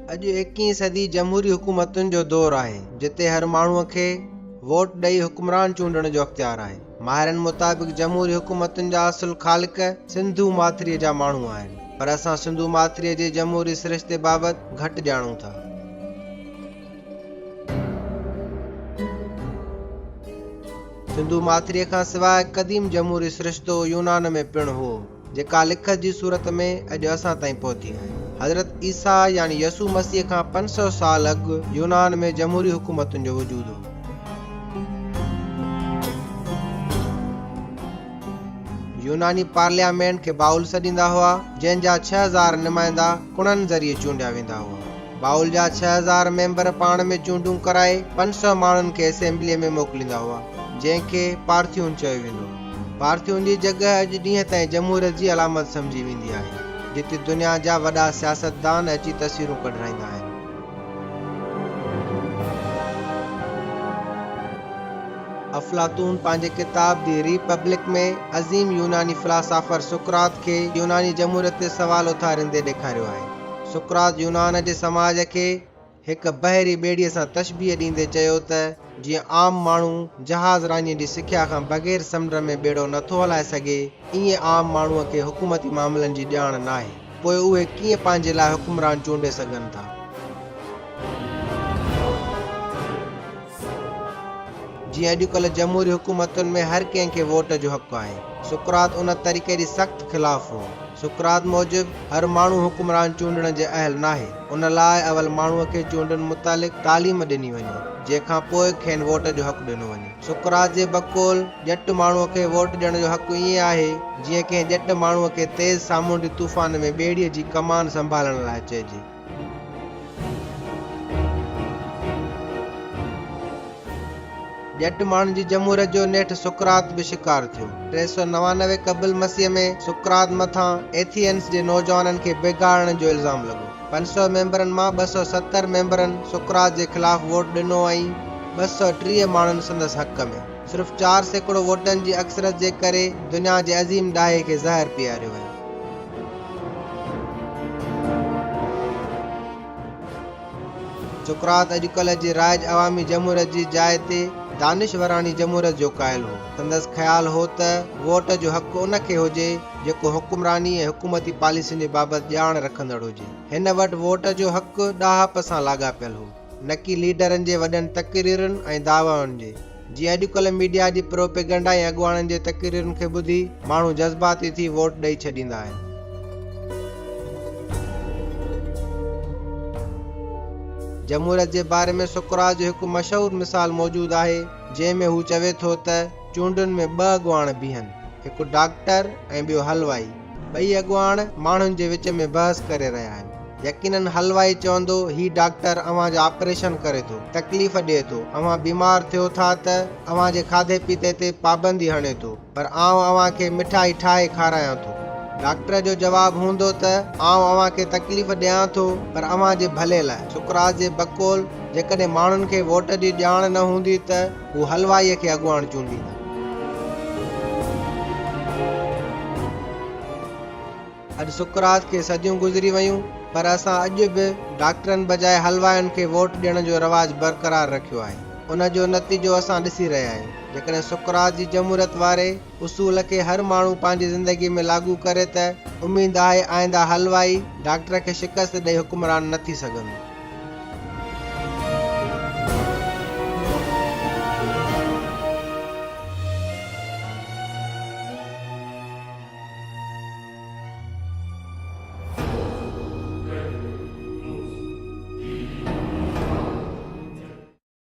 अॼु 21वीं सदी जमहूरी हुकूमतुनि जो दौर आहे जिते हर माण्हूअ खे वोट ॾेई हुक्मरान चूंडण जो अख़्तियार आहे। माहिरनि मुताबिक़ जमहूरी हुकूमतुनि जा असुल ख़ालिक सिंधु माथिरीअ जा माण्हू आहिनि, पर असां सिंधु माथिरीअ जे जमहूरी सिरिश्ते बाबति घटि ॼाणूं था। सिंधु माथिरीअ खां सवाइ क़दीम जमहूरी सिरिश्तो यूनान में पिणु हो, जेका लिखत जी सूरत में अॼु असां ताईं पहुती आहे। हज़रत ईसा यानी यसू मसीह खां 500 साल अॻु यूनान में जमहूरी हुकूमतुनि जो वजूद हो। यूनानी पार्लियामेंट खे बाउल सॾींदा हुआ, जंहिंजा 6000 नुमाइंदा कुणनि ज़रिए चूंडिया वेंदा हुआ। बाउल जा 6000 मेंबर पाण में चूंडूं कराए 500 माण्हुनि खे असेंबलीअ में मोकिलींदा हुआ, जंहिंखे पार्थियून चयो वेंदो। पार्थियून जी जॻह अॼु ॾींहं ताईं जमहूरियत जी अलामत सम्झी वेंदी आहे, जिते दुनिया जा वॾा सियासतदान अची तस्वीरूं कढाईंदा आहिनि। अफलातून पंहिंजे किताब दी रिपब्लिक में अज़ीम यूनानी फिलासफर सुकरात खे यूनानी जमहूरियत ते सवाल उथारींदे ॾेखारियो आहे। सुकरात यूनान जे समाज खे हिकु बहिरी ॿेड़ीअ सां तशबीह ॾींदे चयो त जीअं आम माण्हू जहाज़ रानीअ जी सिख्या खां बग़ैर समुंड में ॿेड़ो नथो हलाए सघे, ईअं आम माण्हूअ खे हुकूमती मामलनि जी ॼाण नाहे, पोइ उहे कीअं पंहिंजे लाइ हुक्मरान चूंडे सघनि था। जीअं अॼुकल्ह जमहूरी हुकूमतुनि में हर कंहिंखे वोट जो हक़ आहे, सुकरात उन तरीक़े जी सख़्त ख़िलाफ़ हो। सुकरात मूजिब हर माण्हू हुक्मरान चूंडण जे अहल नाहे, उन लाइ अवल माण्हूअ खे चूंडण मुतालिक़ तालीम ॾिनी वञे, जंहिंखां पोइ खेनि वोट जो हक़ ॾिनो वञे। सुकरात जे बक़ौल ॼट माण्हूअ खे वोट ॾियण जो हक़ ईअं आहे जीअं कंहिं ॼट माण्हूअ खे तेज़ सामूंडी तूफ़ान में ॿेड़ीअ जी कमान संभालण लाइ चइजे। ॼट माण्हुनि जी जमहूरियत जो नेठि सुकरात बि शिकार थियो। 399 क़बल मसीह में सुकरात मथां एथियंस जे नौजवाननि खे बिगाड़ण जो इल्ज़ाम लॻो। 500 मेंबरनि मां 270 मेंबरनि सुकरात जे ख़िलाफ़ वोट ॾिनो ऐं 230 माण्हुनि संदसि हक़ में। सिर्फ़ 4% वोटनि जी अक्सरत जे करे दुनिया जे अज़ीम ॾाहे खे ज़हर पीआरियो वियो। सुकरात अॼुकल्ह जी राइज अवामी जमहूरियत जी जाइ ते दानिशवरानी जमहूरियत जो क़ाइल हो। संदसि ख़्यालु हो त वोट जो हक़ उनखे हुजे जेको हुक्मरानी ऐं हुकूमती पॉलिसियुनि जे बाबति ॼाण रखंदड़ हुजे। हिन वटि वोट जो हक़ ॾाहप सां लाॻापियल हो, न कि लीडरनि जे वॾनि तक़रीरुनि ऐं दावाउनि जे। जीअं अॼुकल्ह मीडिया जी प्रोपेगेंडा ऐं अॻुवाणनि जे तक़रीरुनि खे ॿुधी माण्हू जज़्बाती थी वोट ॾेई छॾींदा आहिनि। जमहूरियत जे बारे में सुकरात जो हिकु मशहूरु मिसाल मौजूदु आहे, जंहिं में हू चवे थो त चूंडुनि में 2 अॻुवाण बीहनि, हिकु डॉक्टर ऐं ॿियो हलवाई। 2 अॻुवाण माण्हुनि जे विच में बहस करे रहिया आहिनि। यकीनन हलवाई चवंदो ही डॉक्टर अव्हां जो ऑपरेशन करे थो, तकलीफ़ ॾिए थो, अव्हां बीमार थियो था त अव्हां जे खाधे पीते ते पाबंदी हणे थो, पर आउं अव्हां खे मिठाई ठाहे खारायां थो। डॉक्टर जो जवाबु हूंदो त आउं अव्हां खे तकलीफ़ ॾियां थो, पर अव्हां जे भले लाइ। सुकरात जे बक़ौल जेकॾहिं माण्हुनि खे वोट जी ॼाण न हूंदी त हू हलवाईअ खे अॻुवाण चूंडींदा। अॼु सुकरात खे सदियूं गुज़री वियूं, पर असां अॼु बि डॉक्टरनि बजाए हलवायुनि खे वोट ॾियण जो रवाज बरक़रार रखियो आहे। उन जो नतीजो असां ॾिसी रहिया आहियूं। जेकॾहिं सुकरात जी जमहूरियत वारे उसूल खे हर माण्हू पंहिंजी ज़िंदगी में लागू करे त उमेद आहे आईंदा हलवाई डॉक्टर खे शिकस्त ॾेई हुक्मरान न थी सघंदो।